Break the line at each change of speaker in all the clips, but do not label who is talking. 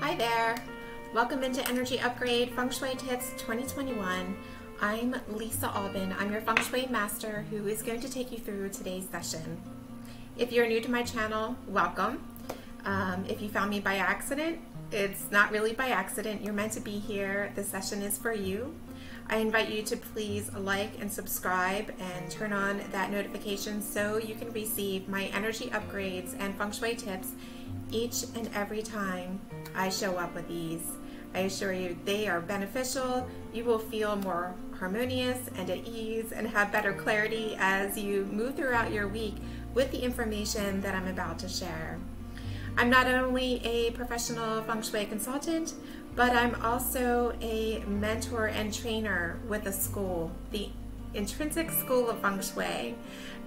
Hi there. Welcome into Energy Upgrade Feng Shui Tips 2021. I'm Lisa Albin. I'm your Feng Shui master who is going to take you through today's session. If you're new to my channel, welcome. If you found me by accident, it's not really by accident. You're meant to be here. The session is for you. I invite you to please like and subscribe and turn on that notification so you can receive my energy upgrades and Feng Shui tips each and every time I show up with these. I assure you they are beneficial. You will feel more harmonious and at ease and have better clarity as you move throughout your week with the information that I'm about to share. I'm not only a professional Feng Shui consultant, but I'm also a mentor and trainer with a school, the Intrinsic School of Feng Shui,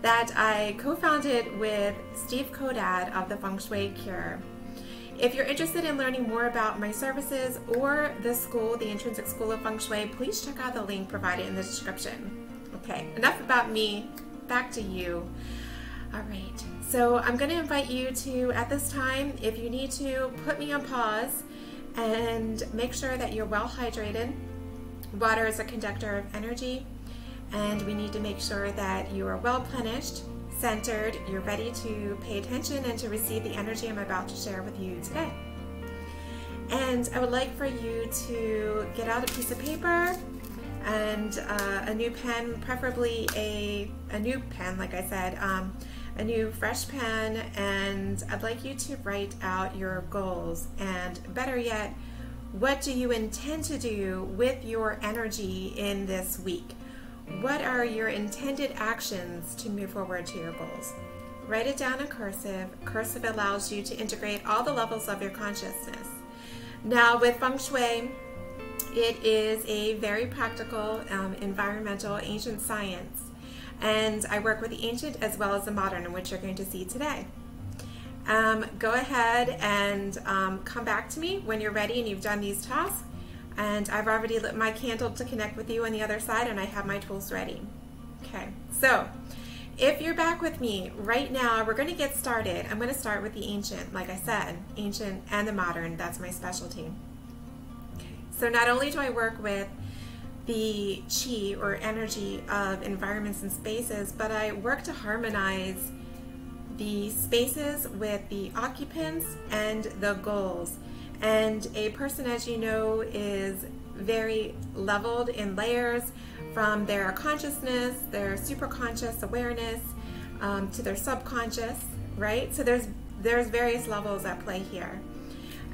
that I co-founded with Steve Kodad of the Feng Shui Cure. If you're interested in learning more about my services or the school, the Intrinsic School of Feng Shui, please check out the link provided in the description. Okay, enough about me, back to you. All right, so I'm going to invite you to, at this time, if you need to, put me on pause and make sure that you're well hydrated. Water is a conductor of energy, and we need to make sure that you are well plenished, centered, you're ready to pay attention and to receive the energy I'm about to share with you today. And I would like for you to get out a piece of paper and a new pen, preferably a new pen, like I said, a new fresh pen, and I'd like you to write out your goals, and better yet, what do you intend to do with your energy in this week? What are your intended actions to move forward to your goals? Write it down in cursive. Cursive allows you to integrate all the levels of your consciousness. Now with Feng Shui, it is a very practical, environmental, ancient science. And I work with the ancient as well as the modern, in which you're going to see today. Go ahead and come back to me when you're ready and you've done these tasks. And I've already lit my candle to connect with you on the other side, and I have my tools ready. Okay, so if you're back with me right now, we're going to get started. I'm going to start with the ancient, like I said, ancient and the modern. That's my specialty. Okay, so not only do I work with the chi or energy of environments and spaces, but I work to harmonize the spaces with the occupants and the goals. And a person, as you know, is very leveled in layers from their consciousness, their superconscious awareness, to their subconscious, right? So there's various levels at play here.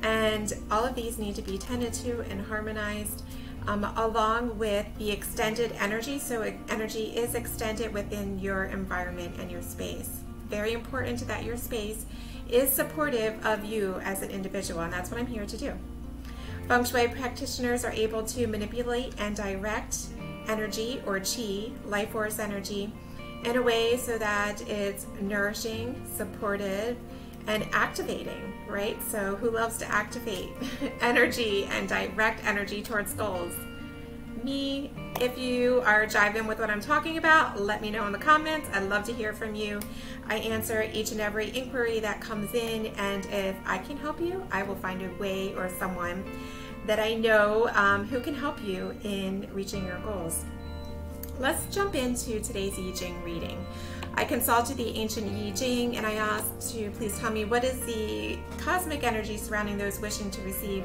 And all of these need to be tended to and harmonized along with the extended energy. So energy is extended within your environment and your space. Very important that your space is supportive of you as an individual, and that's what I'm here to do. Feng Shui practitioners are able to manipulate and direct energy or chi, life force energy, in a way so that it's nourishing, supportive, and activating, right? So who loves to activate energy and direct energy towards goals? Me. If you are jiving with what I'm talking about, let me know in the comments. I'd love to hear from you. I answer each and every inquiry that comes in, and if I can help you, I will find a way or someone that I know who can help you in reaching your goals. Let's jump into today's I Ching reading. I consulted the ancient I Ching and I asked to please tell me what is the cosmic energy surrounding those wishing to receive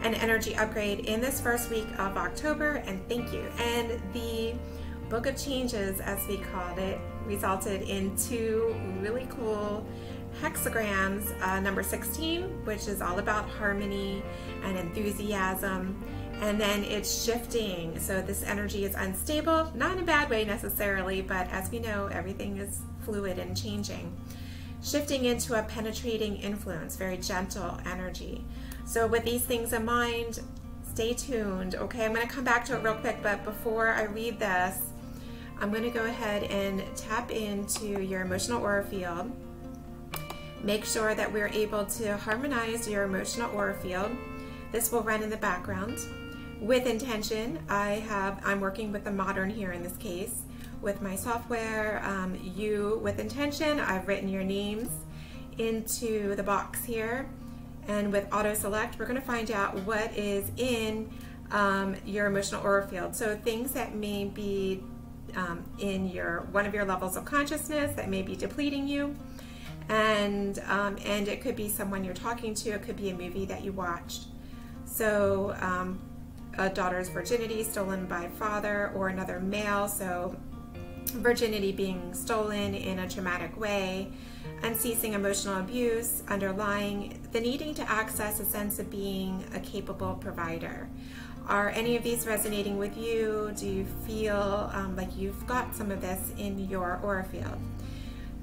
an energy upgrade in this first week of October, and thank you. And the Book of Changes, as we called it, resulted in two really cool hexagrams, number 16, which is all about harmony and enthusiasm, and then it's shifting. So this energy is unstable, not in a bad way necessarily, but as we know, everything is fluid and changing. Shifting into a penetrating influence, very gentle energy. So with these things in mind, stay tuned, okay? I'm going to come back to it real quick, but before I read this, I'm going to go ahead and tap into your emotional aura field. Make sure that we're able to harmonize your emotional aura field. This will run in the background. With intention, I'm working with the modern here in this case. With my software, you with intention, I've written your names into the box here. And with auto select, we're going to find out what is in your emotional aura field. So things that may be in one of your levels of consciousness that may be depleting you, and it could be someone you're talking to. It could be a movie that you watched. So a daughter's virginity stolen by father or another male. So virginity being stolen in a traumatic way, unceasing emotional abuse, underlying the needing to access a sense of being a capable provider. Are any of these resonating with you? Do you feel like you've got some of this in your aura field?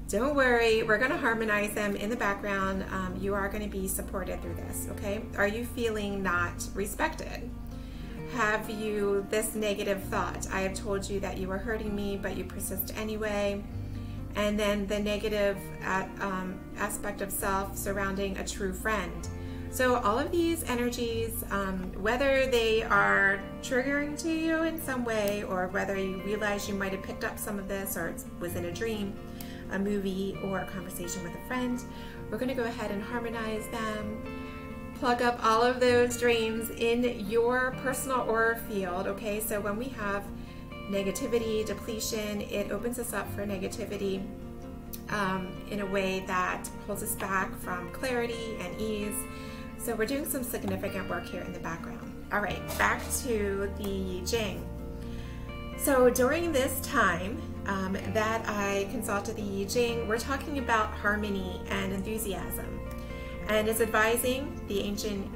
Don't worry, we're going to harmonize them in the background. You are going to be supported through this, okay? Are you feeling not respected? Have you this negative thought? I have told you that you are hurting me, but you persist anyway. And then the negative aspect of self surrounding a true friend. So all of these energies, whether they are triggering to you in some way, or whether you realize you might have picked up some of this, or it was in a dream, a movie, or a conversation with a friend, we're going to go ahead and harmonize them. Plug up all of those dreams in your personal aura field, okay? So when we have negativity, depletion, it opens us up for negativity in a way that holds us back from clarity and ease. So we're doing some significant work here in the background. All right, back to the Jing. So during this time that I consulted the I Ching, we're talking about harmony and enthusiasm. And it's advising, the ancient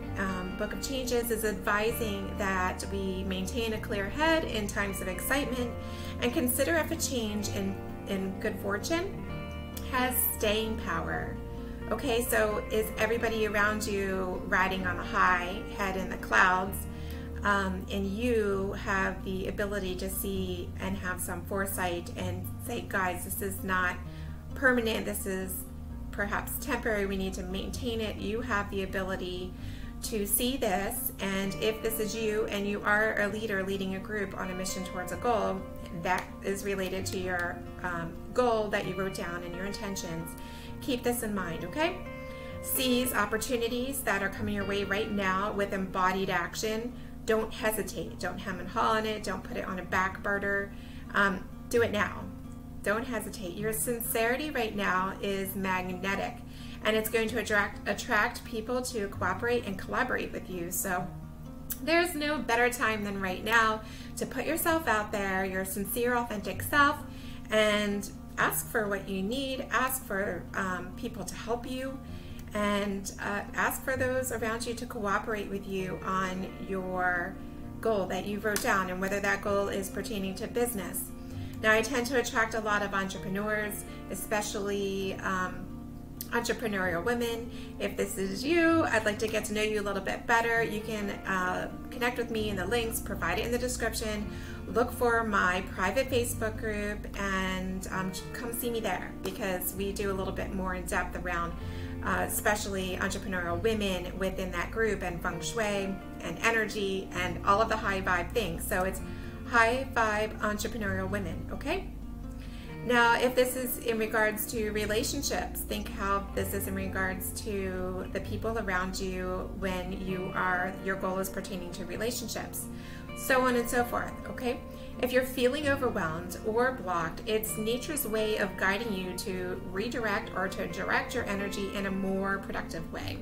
Book of Changes is advising that we maintain a clear head in times of excitement and consider if a change in good fortune has staying power. Okay, so is everybody around you riding on a high, head in the clouds, and you have the ability to see and have some foresight and say, guys, this is not permanent, this is perhaps temporary, we need to maintain it. You have the ability to see this, and if this is you and you are a leader leading a group on a mission towards a goal that is related to your goal that you wrote down and your intentions, keep this in mind, okay? Seize opportunities that are coming your way right now with embodied action. Don't hesitate. Don't hem and haw on it. Don't put it on a back burner. Do it now. Don't hesitate. Your sincerity right now is magnetic, and it's going to attract people to cooperate and collaborate with you. So there's no better time than right now to put yourself out there, your sincere, authentic self, and ask for what you need. Ask for people to help you, and ask for those around you to cooperate with you on your goal that you wrote down, and whether that goal is pertaining to business. Now, I tend to attract a lot of entrepreneurs, especially entrepreneurial women. If this is you, I'd like to get to know you a little bit better. You can connect with me in the links provided in the description. Look for my private Facebook group and come see me there, because we do a little bit more in depth around especially entrepreneurial women within that group, and Feng Shui and energy and all of the high vibe things. So it's high vibe entrepreneurial women, okay? Now, if this is in regards to relationships, think how this is in regards to the people around you when your goal is pertaining to relationships, so on and so forth, okay? If you're feeling overwhelmed or blocked, it's nature's way of guiding you to redirect or to direct your energy in a more productive way.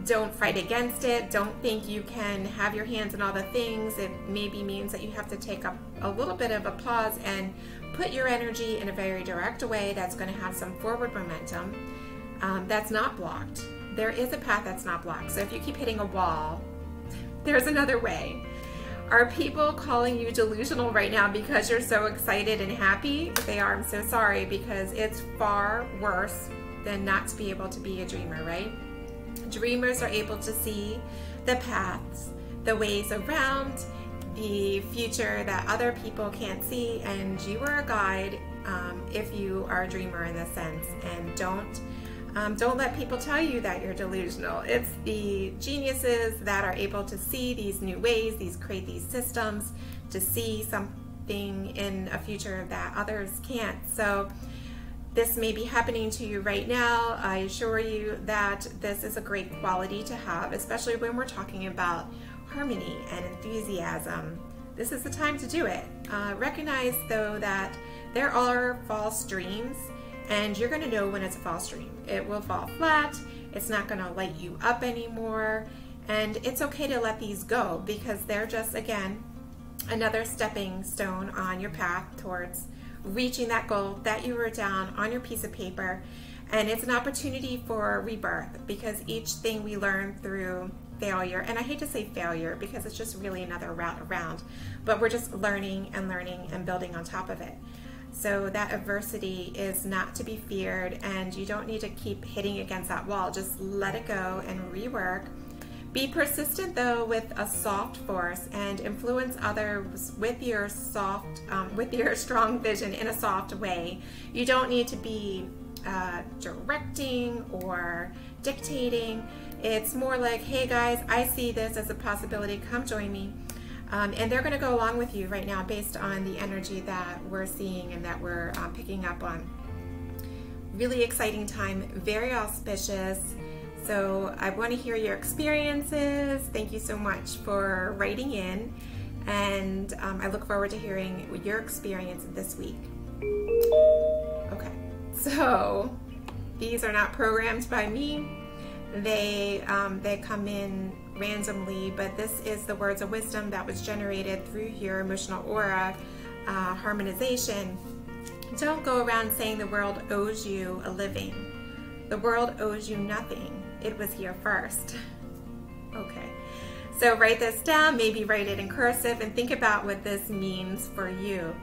Don't fight against it. Don't think you can have your hands in all the things. It maybe means that you have to take a little bit of a pause and put your energy in a very direct way that's going to have some forward momentum that's not blocked. There is a path that's not blocked. So if you keep hitting a wall, there's another way. Are people calling you delusional right now because you're so excited and happy? If they are, I'm so sorry, because it's far worse than not to be able to be a dreamer, right? Dreamers are able to see the paths, the ways around, the future that other people can't see, and you are a guide if you are a dreamer in this sense. And don't let people tell you that you're delusional. It's the geniuses that are able to see these new ways, create these systems, to see something in a future that others can't. So this may be happening to you right now. I assure you that this is a great quality to have, especially when we're talking about harmony and enthusiasm. This is the time to do it. Recognize though that there are false dreams, and you're going to know when it's a false dream. It will fall flat. It's not going to light you up anymore. And it's okay to let these go, because they're just, again, another stepping stone on your path towards reaching that goal that you wrote down on your piece of paper. And it's an opportunity for rebirth, because each thing we learn through failure, and I hate to say failure because it's just really another route around, but we're just learning and building on top of it. So that adversity is not to be feared, and you don't need to keep hitting against that wall. Just let it go and rework. Be persistent though with a soft force, and influence others with your strong vision in a soft way. You don't need to be directing or dictating. It's more like, hey guys, I see this as a possibility, come join me. And they're going to go along with you right now based on the energy that we're seeing and that we're picking up on. Really exciting time, very auspicious. So I want to hear your experiences. Thank you so much for writing in, and I look forward to hearing your experience this week. Okay, so these are not programmed by me. They come in randomly, but this is the words of wisdom that was generated through your emotional aura harmonization. Don't go around saying the world owes you a living. The world owes you nothing. It was here first. Okay, so write this down, maybe write it in cursive, and think about what this means for you.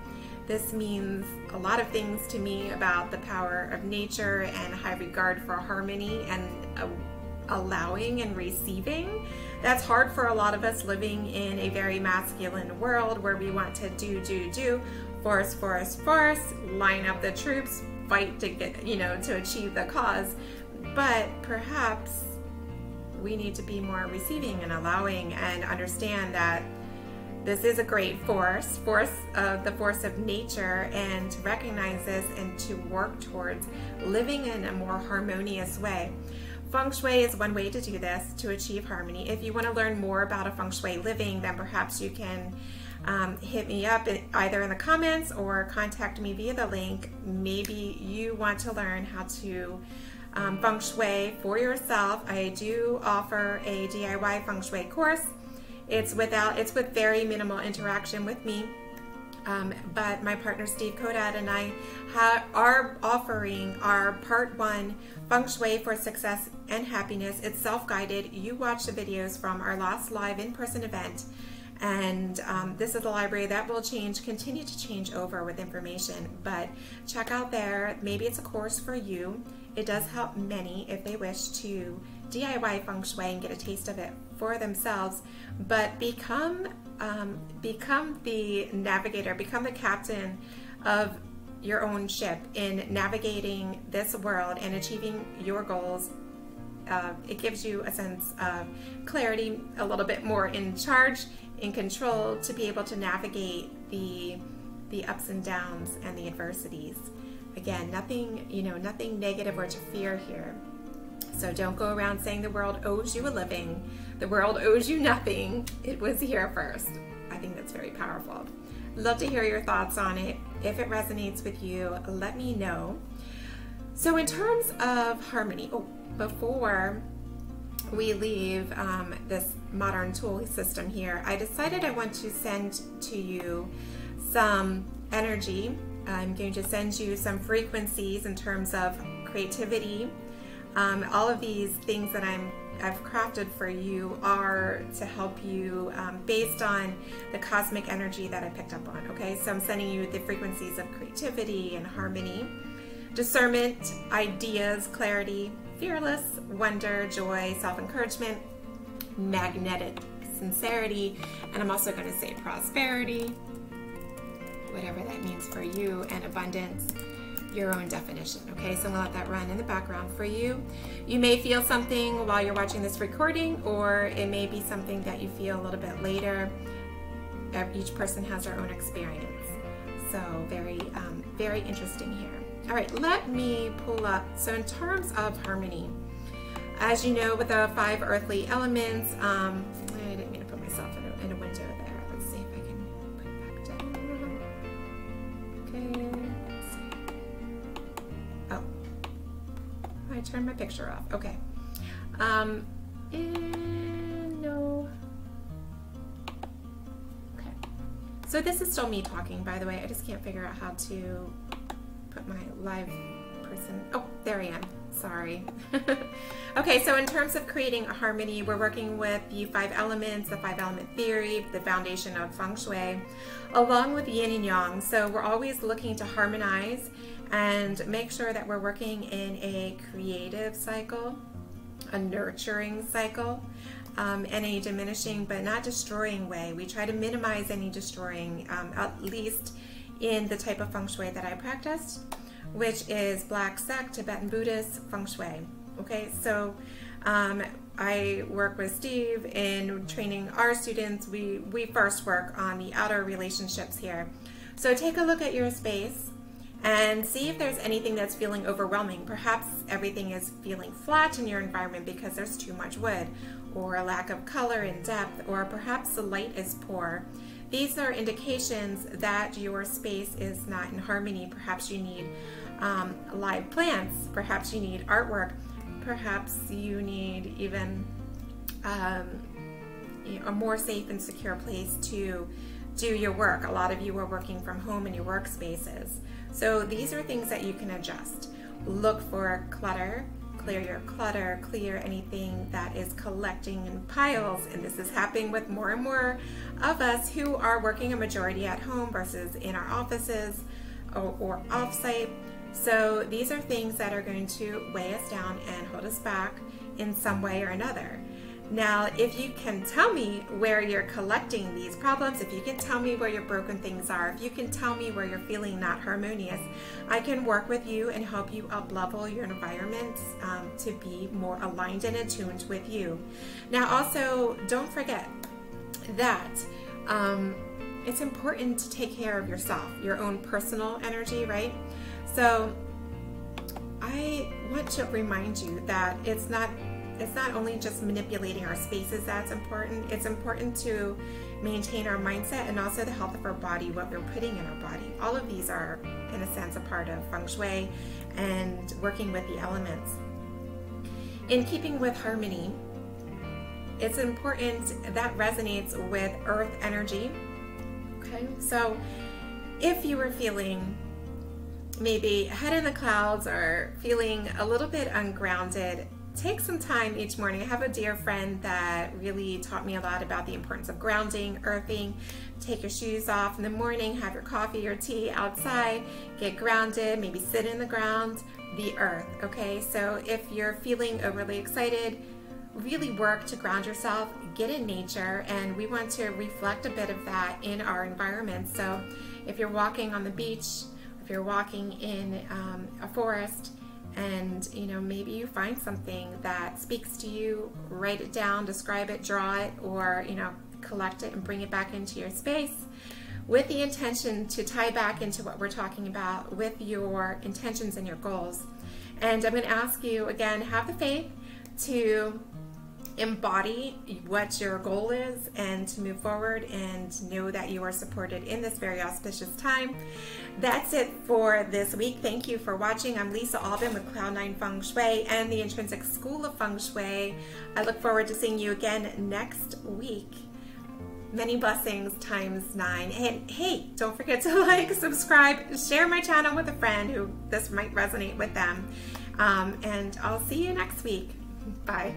This means a lot of things to me about the power of nature and high regard for harmony and allowing and receiving. That's hard for a lot of us living in a very masculine world where we want to do, force, line up the troops, fight to get, to achieve the cause. But perhaps we need to be more receiving and allowing, and understand that this is a great force of nature, and to recognize this and to work towards living in a more harmonious way. Feng Shui is one way to do this, to achieve harmony. If you want to learn more about a Feng Shui living, then perhaps you can hit me up either in the comments or contact me via the link. Maybe you want to learn how to Feng Shui for yourself. I do offer a DIY Feng Shui course. It's with very minimal interaction with me. But my partner Steve Kodad and I are offering our part 1 Feng Shui for Success and Happiness. It's self-guided. You watch the videos from our last live in-person event, and this is a library that will continue to change over with information. But check out there. Maybe it's a course for you. It does help many if they wish to DIY Feng Shui and get a taste of it for themselves. But become the navigator, become the captain of your own ship in navigating this world and achieving your goals. It gives you a sense of clarity, a little bit more in charge, in control, to be able to navigate the ups and downs and the adversities. Again, nothing negative or to fear here. So don't go around saying the world owes you a living. The world owes you nothing. It was here first. I think that's very powerful. Love to hear your thoughts on it. If it resonates with you, let me know. So in terms of harmony, before we leave this modern tool system here, I decided I want to send to you some energy. I'm going to send you some frequencies in terms of creativity. All of these things that I've crafted for you are to help you based on the cosmic energy that I picked up on. Okay, so I'm sending you the frequencies of creativity and harmony, discernment, ideas, clarity, fearless, wonder, joy, self-encouragement, magnetic sincerity, and I'm also going to say prosperity, whatever that means for you, and abundance, your own definition. Okay, so I'm gonna let that run in the background for you. You may feel something while you're watching this recording, or it may be something that you feel a little bit later. Each person has their own experience. So very interesting here. All right, let me pull up. So in terms of harmony, as you know, with the 5 earthly elements, I didn't mean to put myself in a window there. Let's see if I can put it back down. Okay, let's see. Oh, I turned my picture off. Okay. No. Okay. So this is still me talking, by the way. I just can't figure out how to put my live person. Oh, there I am. Sorry. Okay, so in terms of creating a harmony, we're working with the 5 elements, the 5 element theory, the foundation of Feng Shui, along with yin and yang. So we're always looking to harmonize and make sure that we're working in a creative cycle, a nurturing cycle, and a diminishing but not destroying way. We try to minimize any destroying, at least in the type of Feng Shui that I practiced, which is Black Sect, Tibetan Buddhist Feng Shui. Okay, so I work with Steve in training our students. We first work on the outer relationships here. So take a look at your space and see if there's anything that's feeling overwhelming. Perhaps everything is feeling flat in your environment because there's too much wood, or a lack of color and depth, or perhaps the light is poor. These are indications that your space is not in harmony. Perhaps you need live plants, perhaps you need artwork, perhaps you need even a more safe and secure place to do your work. A lot of you are working from home in your workspaces. So these are things that you can adjust. Look for clutter, clear your clutter, clear anything that is collecting in piles. And this is happening with more and more of us who are working a majority at home versus in our offices or off-site. So these are things that are going to weigh us down and hold us back in some way or another. Now, if you can tell me where you're collecting these problems, if you can tell me where your broken things are, if you can tell me where you're feeling not harmonious, I can work with you and help you up-level your environment to be more aligned and attuned with you. Now, also, don't forget that it's important to take care of yourself, your own personal energy, right? So I want to remind you that it's not only just manipulating our spaces that's important. It's important to maintain our mindset and also the health of our body, what we're putting in our body. All of these are, in a sense, a part of Feng Shui and working with the elements. In keeping with harmony, it's important that resonates with earth energy. Okay, so if you were feeling maybe head in the clouds or feeling a little bit ungrounded, take some time each morning. I have a dear friend that really taught me a lot about the importance of grounding, earthing. Take your shoes off in the morning, have your coffee or tea outside, get grounded, maybe sit in the ground, the earth, okay? So if you're feeling overly excited, really work to ground yourself, get in nature, and we want to reflect a bit of that in our environment. So if you're walking on the beach, if you're walking in a forest, and maybe you find something that speaks to you, write it down, describe it, draw it, or collect it and bring it back into your space with the intention to tie back into what we're talking about with your intentions and your goals. And I'm going to ask you again, have the faith to embody what your goal is and to move forward and know that you are supported in this very auspicious time. That's it for this week. Thank you for watching. I'm Lisa Albin with Cloud9 Feng Shui and the Intrinsic School of Feng Shui. I look forward to seeing you again next week. Many blessings times 9. And hey, don't forget to like, subscribe, share my channel with a friend who this might resonate with them. And I'll see you next week. Bye.